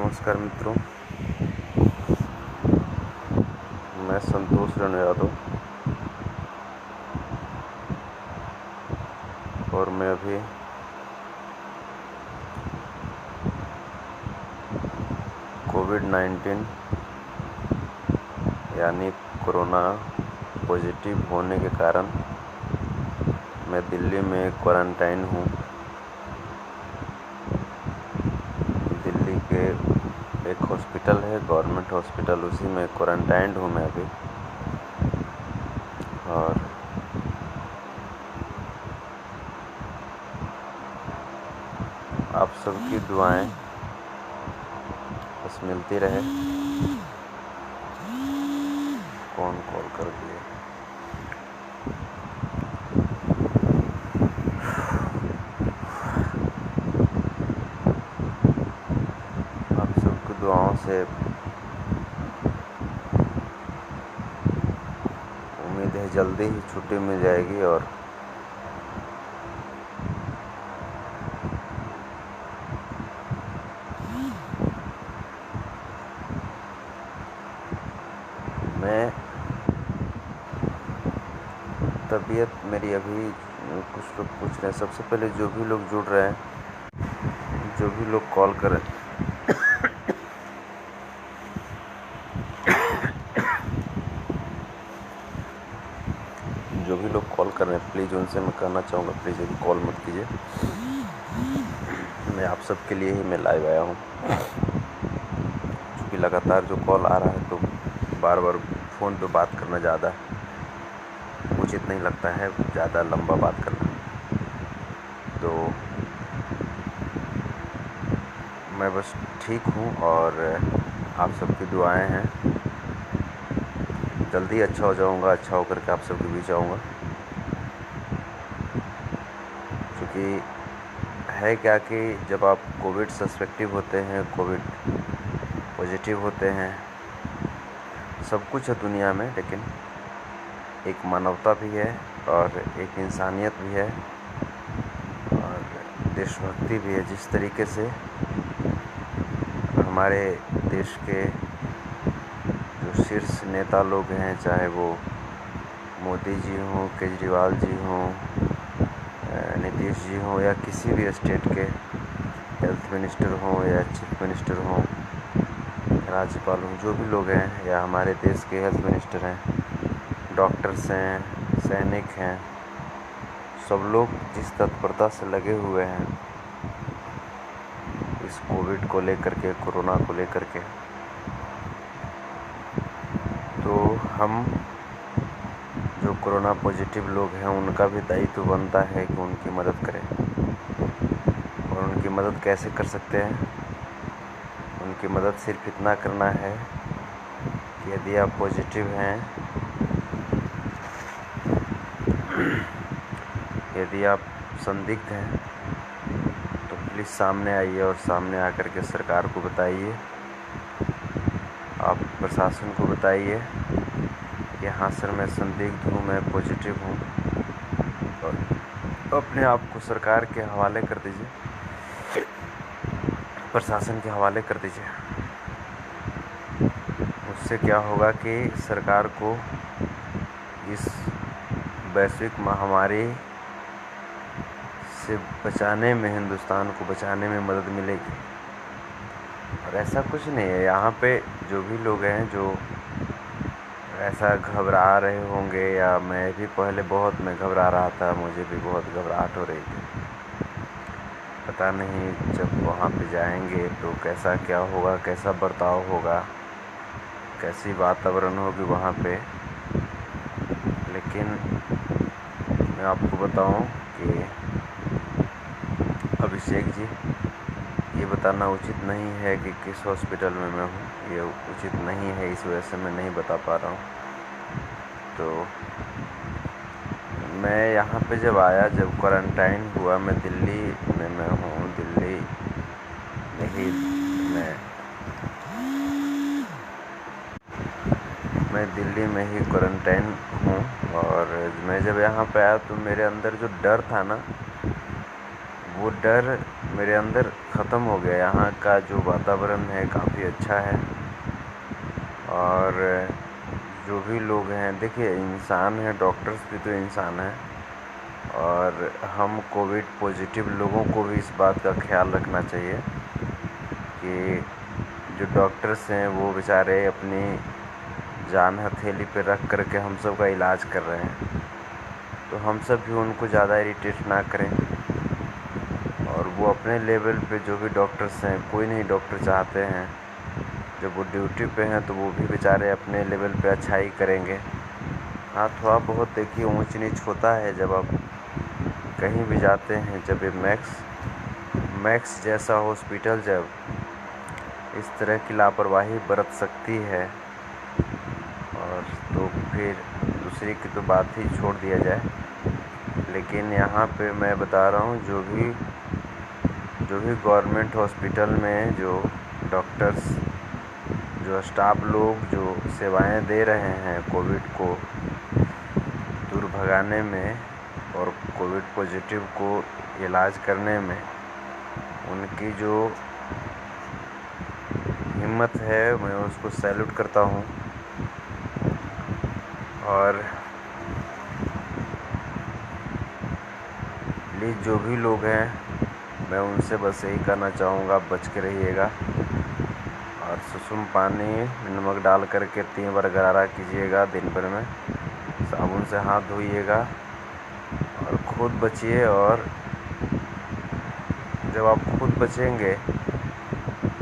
नमस्कार मित्रों, मैं संतोष रण यादव और मैं अभी कोविड-19 यानी कोरोना पॉजिटिव होने के कारण मैं दिल्ली में क्वारंटाइन हूँ। दिल्ली के एक हॉस्पिटल है, गवर्नमेंट हॉस्पिटल, उसी में क्वारंटाइंड हूँ मैं अभी। और आप सबकी दुआएं बस मिलती रहे। कौन कॉल कर दिए? आप सबकी दुआओं से उम्मीद है जल्दी ही छुट्टी मिल जाएगी और मैं तबीयत मेरी अभी कुछ लोग पूछ रहे हैं। सबसे पहले जो भी लोग जुड़ रहे हैं, जो भी लोग कॉल कर रहे हैं, प्लीज़ उनसे मैं कहना चाहूँगा, प्लीज़ अभी कॉल मत कीजिए। मैं आप सबके लिए ही मैं लाइव आया हूँ। क्योंकि लगातार जो कॉल आ रहा है तो बार बार फ़ोन पे बात करना ज़्यादा उचित नहीं लगता है, ज़्यादा लंबा बात करना। तो मैं बस ठीक हूँ और आप सबकी दुआएं हैं। जल्दी अच्छा हो जाऊँगा, अच्छा होकर के आप सबके बीच आऊँगा। क्योंकि है क्या कि जब आप कोविड सस्पेक्टिव होते हैं, कोविड पॉजिटिव होते हैं, सब कुछ है दुनिया में, लेकिन एक मानवता भी है और एक इंसानियत भी है और देशभक्ति भी है। जिस तरीके से हमारे देश के जो शीर्ष नेता लोग हैं, चाहे वो मोदी जी हों, केजरीवाल जी हों, नीतीश जी हों या किसी भी स्टेट के हेल्थ मिनिस्टर हों या चीफ मिनिस्टर हों, राज्यपाल हों, जो भी लोग हैं, या हमारे देश के हेल्थ मिनिस्टर हैं, डॉक्टर्स हैं, सैनिक हैं, सब लोग जिस तत्परता से लगे हुए हैं इस कोविड को लेकर के, कोरोना को लेकर के, तो हम जो कोरोना पॉजिटिव लोग हैं उनका भी दायित्व बनता है कि उनकी मदद करें। और उनकी मदद कैसे कर सकते हैं? उनकी मदद सिर्फ इतना करना है कि यदि आप पॉजिटिव हैं, यदि आप संदिग्ध हैं, तो प्लीज़ सामने आइए और सामने आकर के सरकार को बताइए, आप प्रशासन को बताइए कि हाँ सर, मैं संदिग्ध हूँ, मैं पॉजिटिव हूँ, और अपने आप को सरकार के हवाले कर दीजिए, प्रशासन के हवाले कर दीजिए। उससे क्या होगा कि सरकार को इस वैश्विक महामारी से बचाने में, हिंदुस्तान को बचाने में मदद मिलेगी। और ऐसा कुछ नहीं है, यहाँ पे जो भी लोग हैं जो ऐसा घबरा रहे होंगे, या मैं भी पहले बहुत मैं घबरा रहा था, मुझे भी बहुत घबराहट हो रही थी। पता नहीं जब वहाँ पे जाएंगे तो कैसा क्या होगा, कैसा बर्ताव होगा, कैसी वातावरण होगी वहाँ पे। लेकिन मैं आपको बताऊं कि अभिषेक जी, ये बताना उचित नहीं है कि किस हॉस्पिटल में मैं हूँ, ये उचित नहीं है, इस वजह से मैं नहीं बता पा रहा हूँ। तो मैं यहाँ पे जब आया, जब क्वारंटाइन हुआ, मैं दिल्ली में मैं हूँ, दिल्ली में ही मैं दिल्ली में ही क्वारंटाइन हूँ। और मैं जब यहाँ पे आया तो मेरे अंदर जो डर था ना, वो डर मेरे अंदर ख़त्म हो गया। यहाँ का जो वातावरण है काफ़ी अच्छा है, और जो भी लोग हैं, देखिए इंसान है, डॉक्टर्स भी तो इंसान हैं, और हम कोविड पॉजिटिव लोगों को भी इस बात का ख्याल रखना चाहिए कि जो डॉक्टर्स हैं वो बेचारे अपनी जान हथेली पे रख कर के हम सब का इलाज कर रहे हैं, तो हम सब भी उनको ज़्यादा इरिटेट ना करें। और वो अपने लेवल पे जो भी डॉक्टर्स हैं, कोई नहीं डॉक्टर चाहते हैं जब वो ड्यूटी पे हैं तो वो भी बेचारे अपने लेवल पे अच्छाई करेंगे। हाँ, थोड़ा बहुत देखिए ऊंच नीच होता है जब आप कहीं भी जाते हैं, जब ये मैक्स जैसा हॉस्पिटल जब इस तरह की लापरवाही बरत सकती है, और तो फिर दूसरी की तो बात ही छोड़ दिया जाए। लेकिन यहाँ पे मैं बता रहा हूँ, जो भी गवर्नमेंट हॉस्पिटल में जो डॉक्टर्स, जो स्टाफ लोग जो सेवाएं दे रहे हैं कोविड को दूर भगाने में और कोविड पॉजिटिव को इलाज करने में, उनकी जो हिम्मत है मैं उसको सैल्यूट करता हूँ। और प्लीज़ जो भी लोग हैं मैं उनसे बस यही कहना चाहूँगा, आप बच के रहिएगा, और सुसुम पानी नमक डाल करके 3 बार गरारा कीजिएगा दिन भर में, साबुन से हाथ धोइएगा और खुद बचिए। और जब आप खुद बचेंगे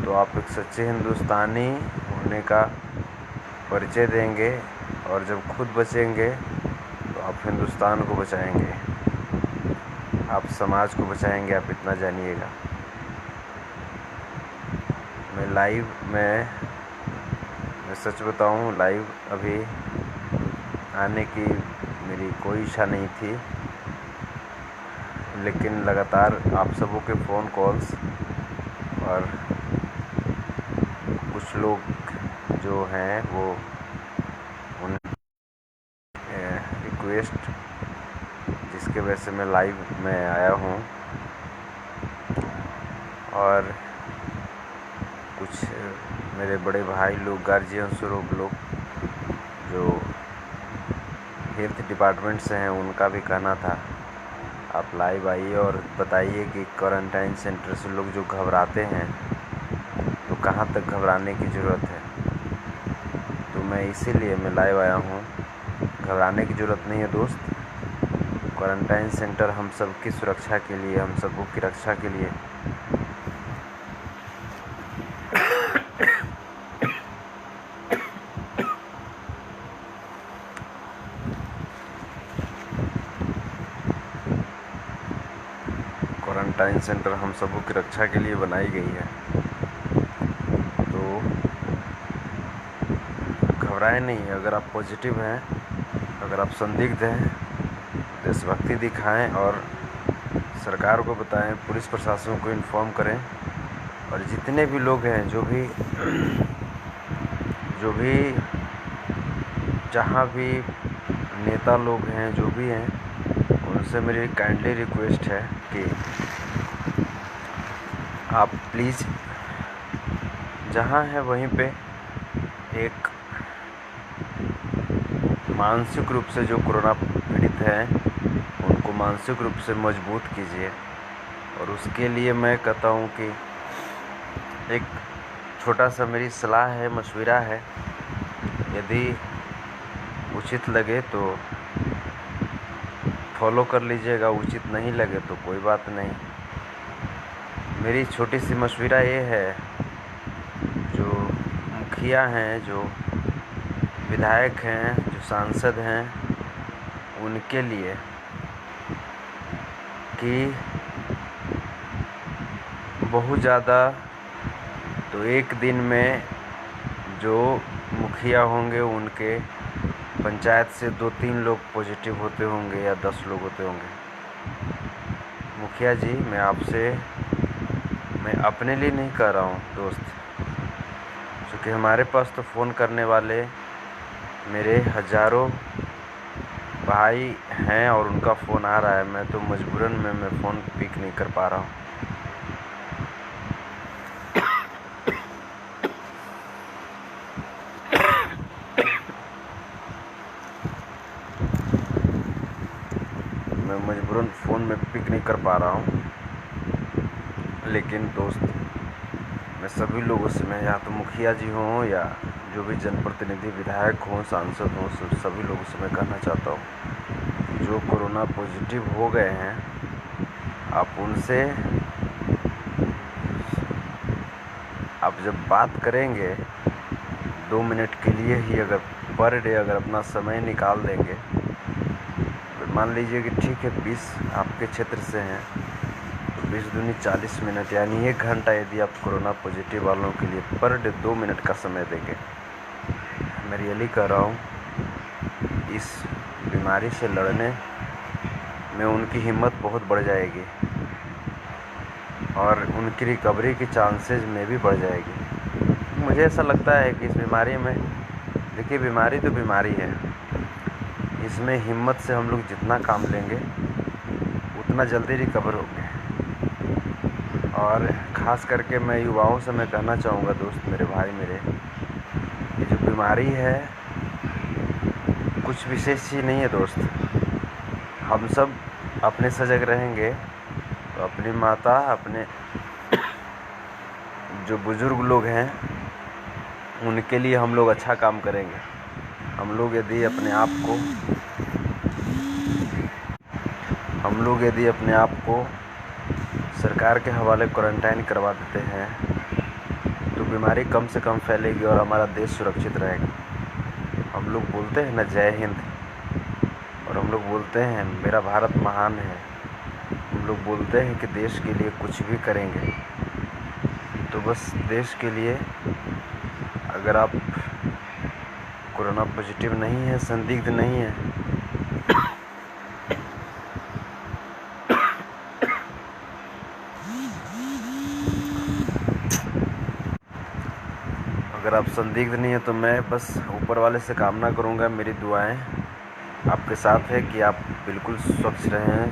तो आप एक सच्चे हिंदुस्तानी होने का परिचय देंगे, और जब खुद बचेंगे तो आप हिंदुस्तान को बचाएंगे, आप समाज को बचाएंगे, आप इतना जानिएगा। मैं सच बताऊं, लाइव अभी आने की मेरी कोई इच्छा नहीं थी, लेकिन लगातार आप सबों के फ़ोन कॉल्स और कुछ लोग जो हैं वो उन रिक्वेस्ट, जिसके वजह से मैं लाइव में आया हूँ। और कुछ मेरे बड़े भाई लोग, गार्जियन स्वरूप लोग जो हेल्थ डिपार्टमेंट से हैं, उनका भी कहना था आप लाइव आइए और बताइए कि क्वारंटाइन सेंटर से लोग जो घबराते हैं तो कहाँ तक घबराने की ज़रूरत है। तो मैं इसीलिए मैं लाइव आया हूँ। घबराने की ज़रूरत नहीं है दोस्त, क्वारंटाइन सेंटर हम सब की सुरक्षा के लिए, हम सबों की रक्षा के लिए क्वारंटाइन सेंटर हम सबों की रक्षा के लिए बनाई गई है। तो घबराएं नहीं, अगर आप पॉजिटिव हैं, अगर आप संदिग्ध हैं, देशभक्ति दिखाएं और सरकार को बताएं, पुलिस प्रशासन को इन्फॉर्म करें, और जितने भी लोग हैं, जो भी जहाँ भी नेता लोग हैं, जो भी हैं, उनसे मेरी काइंडली रिक्वेस्ट है कि आप प्लीज़ जहाँ हैं वहीं पे एक मानसिक रूप से जो कोरोना पीड़ित हैं उनको मानसिक रूप से मजबूत कीजिए। और उसके लिए मैं कहता हूँ कि एक छोटा सा मेरी सलाह है, मशवरा है, यदि उचित लगे तो फॉलो कर लीजिएगा, उचित नहीं लगे तो कोई बात नहीं। मेरी छोटी सी मशवरा ये है, जो मुखिया हैं, जो विधायक हैं, जो सांसद हैं, उनके लिए कि बहुत ज़्यादा तो एक दिन में जो मुखिया होंगे उनके पंचायत से 2-3 लोग पॉजिटिव होते होंगे या 10 लोग होते होंगे। मुखिया जी, मैं अपने लिए नहीं कह रहा हूँ दोस्त, क्योंकि हमारे पास तो फ़ोन करने वाले मेरे हज़ारों भाई हैं और उनका फ़ोन आ रहा है, मैं तो मजबूरन में मैं फ़ोन पिक नहीं कर पा रहा हूँ। मैं मजबूरन फ़ोन में पिक नहीं कर पा रहा हूँ। लेकिन दोस्त, मैं सभी लोगों से, मैं या तो मुखिया जी हों या जो भी जनप्रतिनिधि, विधायक हों, सांसद हों, सभी लोगों से मैं कहना चाहता हूँ, जो कोरोना पॉजिटिव हो गए हैं, आप उनसे आप जब बात करेंगे 2 मिनट के लिए ही, अगर पर डे अगर अपना समय निकाल देंगे, मान लीजिए कि ठीक है 20 आपके क्षेत्र से हैं, तो 20 दूनी 40 मिनट, यानी 1 घंटा यदि आप कोरोना पॉजिटिव वालों के लिए पर डे 2 मिनट का समय देंगे, मैं रियली कह रहा हूँ, इस बीमारी से लड़ने में उनकी हिम्मत बहुत बढ़ जाएगी और उनकी रिकवरी की चांसेस में भी बढ़ जाएगी। मुझे ऐसा लगता है कि इस बीमारी में, देखिए बीमारी तो बीमारी है, इसमें हिम्मत से हम लोग जितना काम लेंगे उतना जल्दी रिकवर होंगे। और ख़ास करके मैं युवाओं से मैं कहना चाहूँगा, दोस्त मेरे, भाई मेरे, ये जो बीमारी है कुछ विशेष चीज़ नहीं है दोस्त। हम सब अपने सजग रहेंगे तो अपनी माता, अपने जो बुज़ुर्ग लोग हैं उनके लिए हम लोग अच्छा काम करेंगे। हम लोग यदि अपने आप को सरकार के हवाले क्वारंटाइन करवा देते हैं तो बीमारी कम से कम फैलेगी और हमारा देश सुरक्षित रहेगा। हम लोग बोलते हैं ना जय हिंद, और हम लोग बोलते हैं मेरा भारत महान है, हम लोग बोलते हैं कि देश के लिए कुछ भी करेंगे। तो बस देश के लिए, अगर आप कोरोना पॉजिटिव नहीं है, संदिग्ध नहीं है, अगर आप संदिग्ध नहीं है तो मैं बस ऊपर वाले से कामना करूँगा, मेरी दुआएं आपके साथ है कि आप बिल्कुल स्वच्छ रहें,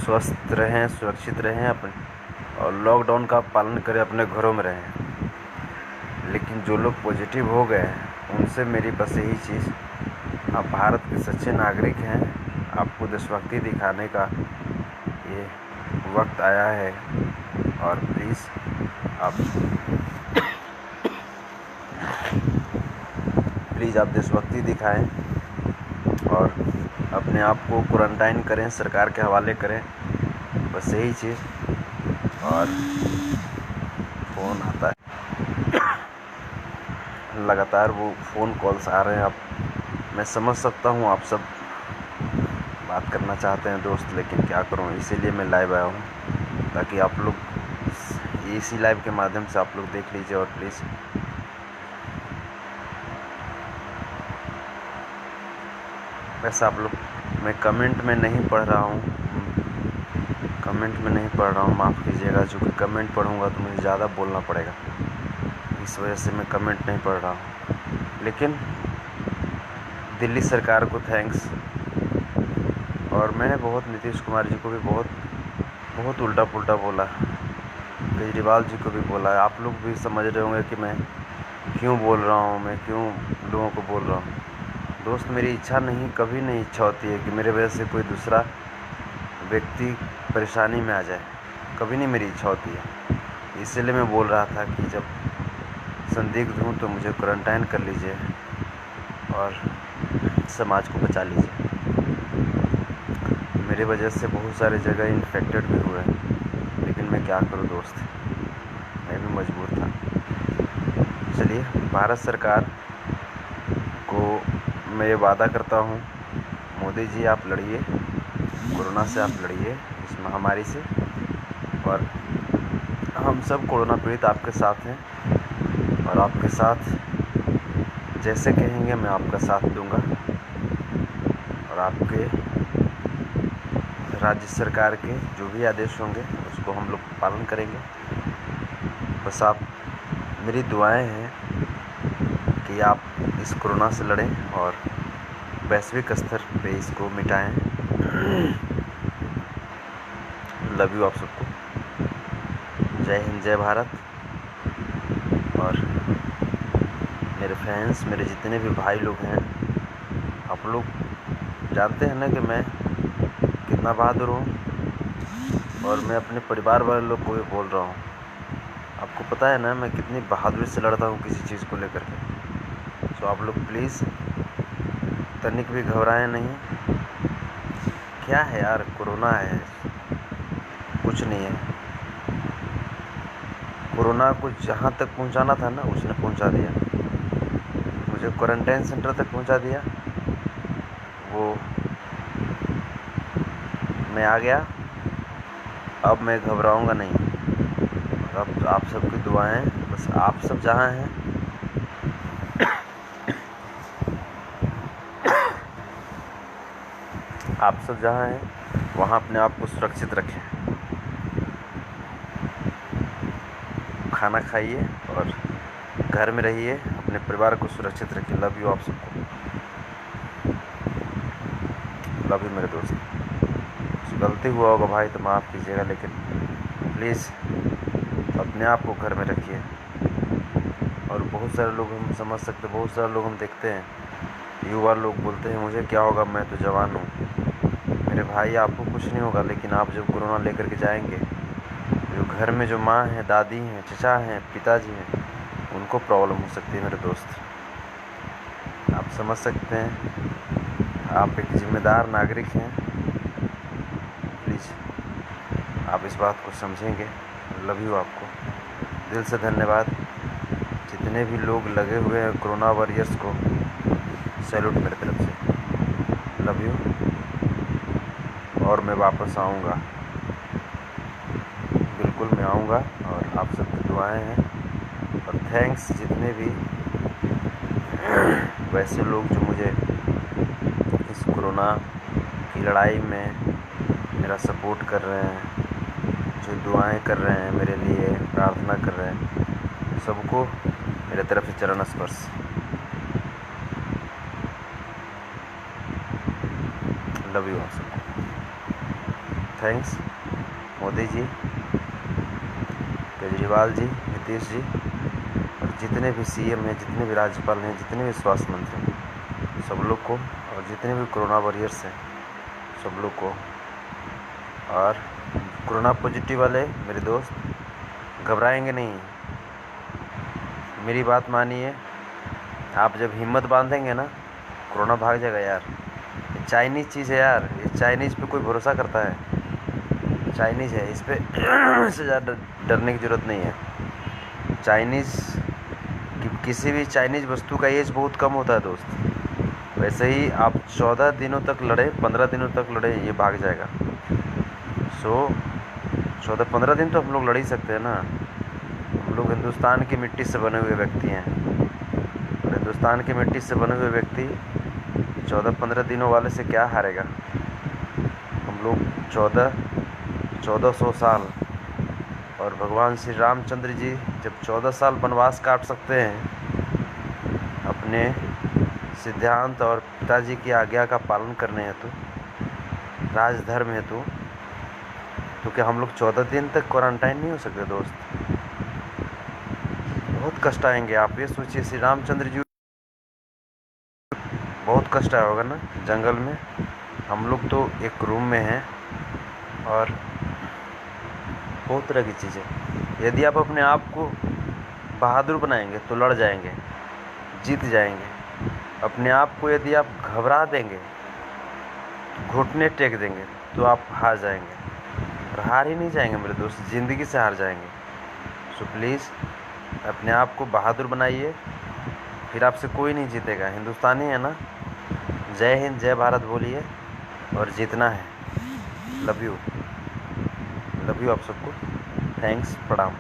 स्वस्थ रहें, सुरक्षित रहें अपने, और लॉकडाउन का पालन करें, अपने घरों में रहें। लेकिन जो लोग पॉजिटिव हो गए हैं उनसे मेरी बस यही चीज़, आप भारत के सच्चे नागरिक हैं, आपको देशभक्ति दिखाने का ये वक्त आया है, और प्लीज़ आप देशभक्ति दिखाएं और अपने आप को क्वारंटाइन करें, सरकार के हवाले करें, बस यही चीज़। और फ़ोन आता है, लगातार वो फ़ोन कॉल्स आ रहे हैं। आप, मैं समझ सकता हूँ आप सब बात करना चाहते हैं दोस्त, लेकिन क्या करूँ, इसीलिए मैं लाइव आया हूँ, ताकि आप लोग इसी लाइव के माध्यम से आप लोग देख लीजिए। और प्लीज़ वैसे आप लोग, मैं कमेंट में नहीं पढ़ रहा हूँ, माफ़ कीजिएगा, चूँकि कमेंट पढ़ूँगा तो मुझे ज़्यादा बोलना पड़ेगा, इस वजह से मैं कमेंट नहीं पढ़ रहा हूँ। लेकिन दिल्ली सरकार को थैंक्स, और मैंने बहुत नीतीश कुमार जी को भी बहुत उल्टा पुल्टा बोला, केजरीवाल जी को भी बोला। आप लोग भी समझ रहे होंगे कि मैं क्यों बोल रहा हूँ, मैं क्यों लोगों को बोल रहा हूँ। दोस्त, मेरी इच्छा नहीं, कभी नहीं इच्छा होती है कि मेरे वजह से कोई दूसरा व्यक्ति परेशानी में आ जाए, कभी नहीं मेरी इच्छा होती है। इसलिए मैं बोल रहा था कि जब संदिग्ध हूँ तो मुझे क्वारंटाइन कर लीजिए और समाज को बचा लीजिए। मेरी वजह से बहुत सारे जगह इन्फेक्टेड भी हुए, लेकिन मैं क्या करूँ दोस्त, मैं भी मजबूर था। चलिए, भारत सरकार को मैं ये वादा करता हूँ, मोदी जी आप लड़िए, कोरोना से आप लड़िए, इस महामारी से, और हम सब कोरोना पीड़ित आपके साथ हैं, और आपके साथ जैसे कहेंगे मैं आपका साथ दूंगा, और आपके राज्य सरकार के जो भी आदेश होंगे उसको हम लोग पालन करेंगे। बस आप, मेरी दुआएं हैं कि आप इस कोरोना से लड़ें और वैश्विक स्तर पे इसको मिटाएं। लव यू आप सबको। जय हिंद, जय भारत। और मेरे फैंस, मेरे जितने भी भाई लोग हैं, आप लोग जानते हैं ना कि मैं कितना बहादुर हूँ, और मैं अपने परिवार वाले लोग को भी बोल रहा हूँ, आपको पता है ना मैं कितनी बहादुरी से लड़ता हूँ किसी चीज़ को लेकर के। तो आप लोग प्लीज़ तनिक भी घबराएं नहीं। क्या है यार, कोरोना है, कुछ नहीं है। कोरोना को जहाँ तक पहुँचाना था ना, उसने पहुँचा दिया। मुझे क्वारंटाइन सेंटर तक पहुँचा दिया, वो मैं आ गया। अब मैं घबराऊंगा नहीं। अब आप सबकी दुआएं, बस आप सब जहाँ हैं, आप सब जहाँ हैं वहाँ अपने आप को सुरक्षित रखें। खाना खाइए और घर में रहिए, अपने परिवार को सुरक्षित रखिए। लव यू आप सबको। लव यू मेरे दोस्त। गलती हुआ होगा भाई तो माफ़ कीजिएगा, लेकिन प्लीज़ अपने आप को घर में रखिए। और बहुत सारे लोग हम समझ सकते, बहुत सारे लोग हम देखते हैं, युवा लोग बोलते हैं मुझे क्या होगा, मैं तो जवान हूँ। मेरे भाई आपको कुछ नहीं होगा, लेकिन आप जब कोरोना लेकर के जाएंगे, जो घर में जो माँ हैं, दादी हैं, चचा हैं, पिताजी हैं, उनको प्रॉब्लम हो सकती है मेरे दोस्त। आप समझ सकते हैं, आप एक जिम्मेदार नागरिक हैं। प्लीज़ आप इस बात को समझेंगे। लव यू आपको, दिल से धन्यवाद। जितने भी लोग लगे हुए हैं कोरोना वॉरियर्स को सैल्यूट मेरे तरफ से। Love you. और मैं वापस आऊँगा, बिल्कुल मैं आऊँगा, और आप सबकी दुआएं हैं। और थैंक्स जितने भी वैसे लोग जो मुझे इस कोरोना की लड़ाई में मेरा सपोर्ट कर रहे हैं, जो दुआएं कर रहे हैं मेरे लिए, प्रार्थना कर रहे हैं, सबको मेरे तरफ से चरण स्पर्श। लव यू आप सबको। थैंक्स मोदी जी, केजरीवाल जी, नीतीश जी, और जितने भी सीएम हैं, जितने भी राज्यपाल हैं, जितने भी स्वास्थ्य मंत्री हैं, सब लोग को, और जितने भी कोरोना वॉरियर्स हैं सब लोग को। और कोरोना पॉजिटिव वाले मेरे दोस्त घबराएंगे नहीं, मेरी बात मानिए। आप जब हिम्मत बांधेंगे ना, कोरोना भाग जाएगा यार। ये चाइनीज़ चीज़ है यार, ये चाइनीज़ पे कोई भरोसा करता है? चाइनीज़ है, इस पर से ज़्यादा डरने की ज़रूरत नहीं है। चाइनीज़ किसी भी चाइनीज़ वस्तु का एज बहुत कम होता है दोस्त। वैसे ही आप 14 दिनों तक लड़े, 15 दिनों तक लड़े, ये भाग जाएगा। सो 14-15 दिन तो हम लोग लड़ ही सकते हैं ना। हम लोग हिंदुस्तान की मिट्टी से बने हुए व्यक्ति हैं, और हिंदुस्तान की मिट्टी से बने हुए व्यक्ति 14-15 दिनों वाले से क्या हारेगा। हम लोग 1400 साल, और भगवान श्री रामचंद्र जी जब 14 साल वनवास काट सकते हैं अपने सिद्धांत और पिताजी की आज्ञा का पालन करने हेतु, राजधर्म हेतु, तो क्या हम लोग 14 दिन तक क्वारंटाइन नहीं हो सकते दोस्त? बहुत कष्ट आएंगे। आप ये सोचिए, श्री रामचंद्र जी बहुत कष्ट आया होगा ना जंगल में। हम लोग तो एक रूम में हैं, और बहुत तरह की चीज़ें। यदि आप अपने आप को बहादुर बनाएंगे तो लड़ जाएंगे, जीत जाएंगे। अपने आप को यदि आप घबरा देंगे, घुटने टेक देंगे, तो आप हार जाएंगे। और हार ही नहीं जाएंगे मेरे दोस्त, ज़िंदगी से हार जाएंगे। सो प्लीज़ अपने आप को बहादुर बनाइए, फिर आपसे कोई नहीं जीतेगा। हिंदुस्तानी है ना। जय हिंद, जय भारत बोलिए, और जीतना है। Love you. लव यू आप सबको। थैंक्स, प्रणाम।